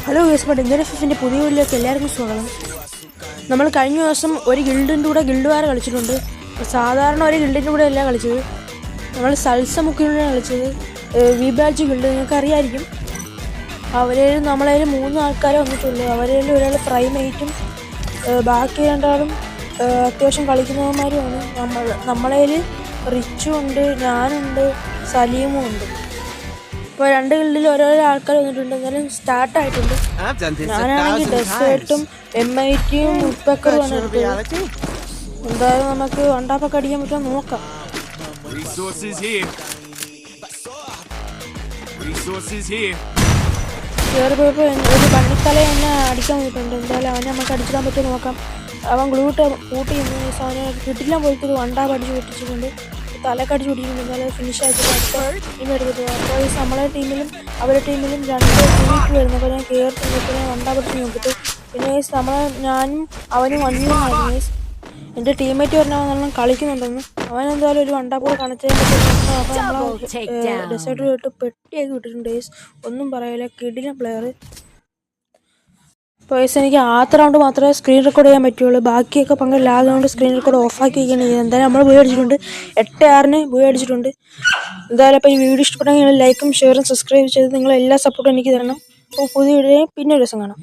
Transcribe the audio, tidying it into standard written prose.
Hello guys, ഇന്നലെ പുതിയ വീട്ടിലേക്ക് എല്ലാവർക്കും സ്വാഗതം. നമ്മൾ കഴിഞ്ഞ ദിവസം ഒരു ഗിൽഡിൻ്റെ കൂടെ ഗിൽഡ് വാർ കളിച്ചിട്ടുണ്ട്. സാധാരണ ഒരു ഗിൽഡിൻ്റെ കൂടെ അല്ല കളിച്ചത്, നമ്മൾ സൽസ മുക്കിലൂടെയാണ് കളിച്ചത്. വി ബാച്ച് ഗിൽഡ് നിങ്ങൾക്ക് അറിയാമായിരിക്കും. അവരേലും നമ്മളേലും 3 ആൾക്കാരെ വന്നിട്ടുള്ളൂ. അവരേലും ഒരാൾ പ്രൈമേറ്റും ബാക്കി രണ്ടാളും അത്യാവശ്യം കളിക്കുന്നവന്മാരുമാണ്. നമ്മളേൽ റിച്ചും ഉണ്ട്, ഞാനുണ്ട്, സലീമും ഉണ്ട്. ഇപ്പോൾ 2 ഗിൽഡിൽ ഓരോരോ ആൾക്കാർ വന്നിട്ടുണ്ട്. എന്നാലും സ്റ്റാർട്ടായിട്ടുണ്ട്. ഞാനാണെങ്കിൽ ഡെസേർട്ടും MITയും ഉപ്പക്കറും ആണ് എടുത്തത്. എന്തായാലും നമുക്ക് വണ്ടാപ്പൊക്കെ അടിക്കാൻ പറ്റുമോ നോക്കാം. കയറി പോയപ്പോൾ ഒരു പണിത്തല എന്നെ അടിക്കാൻ വന്നിട്ടുണ്ട്. എന്തായാലും അവനെ നമുക്ക് അടിച്ചിടാൻ പറ്റുമോ നോക്കാം. അവൻ ഗ്ലൂട്ട് കൂട്ടി അവനെ കിട്ടില്ല പോയിട്ട് ഒരു വണ്ടാപ്പ് അടിച്ച് പൊട്ടിച്ചിട്ടുണ്ട്. തലക്കടിച്ച് പിടിക്കുന്നുണ്ട്. എന്നാലും ഫിനിഷ് ആയിട്ട് ടീം എടുത്തിട്ട് അപ്പോൾ നമ്മളെ ടീമിലും അവരുടെ ടീമിലും 2 ടീമിലേക്ക് വരുന്നു. അപ്പോൾ ഞാൻ കയറി വണ്ടാപടിച്ച് നോക്കിയിട്ട് പിന്നെ ഞാനും അവനും വന്നിരുന്നായിരുന്നു. എൻ്റെ ടീമേറ്റ് പറഞ്ഞാൽ നല്ല കളിക്കുന്നുണ്ടെന്ന്. അവൻ എന്തായാലും ഒരു വണ്ടാപ്പൂടെ കണക്ട് ചെയ്യാൻ അപ്പോൾ നമ്മൾ ഡെസേർട്ട് പോയിട്ട് പെട്ടിയാക്കി വിട്ടിട്ടുണ്ട്. ഒന്നും പറയില്ല, കിടിലൻ പ്ലെയർ. അപ്പോൾ എനിക്ക് ആദ്യ റൗണ്ട് മാത്രമേ സ്ക്രീൻ റെക്കോർഡ് ചെയ്യാൻ പറ്റുള്ളൂ. ബാക്കിയൊക്കെ പങ്ക് ലാഗുകൊണ്ട് സ്ക്രീൻ റെക്കോർഡ് ഓഫാക്കി വയ്ക്കുകയാണ് ചെയ്യുന്നത്. എന്തായാലും നമ്മൾ പോയി അടിച്ചിട്ടുണ്ട്. 8-6 പോയി അടിച്ചിട്ടുണ്ട്. എന്തായാലും അപ്പോൾ ഈ വീഡിയോ ഇഷ്ടപ്പെട്ടെങ്കിൽ ലൈക്കും ഷെയറും സബ്സ്ക്രൈബ് ചെയ്ത് നിങ്ങളെല്ലാ സപ്പോർട്ടും എനിക്ക് തരണം. അപ്പോൾ പുതിയ വീഡിയോ പിന്നെ ഒരു ദിവസം കാണാം.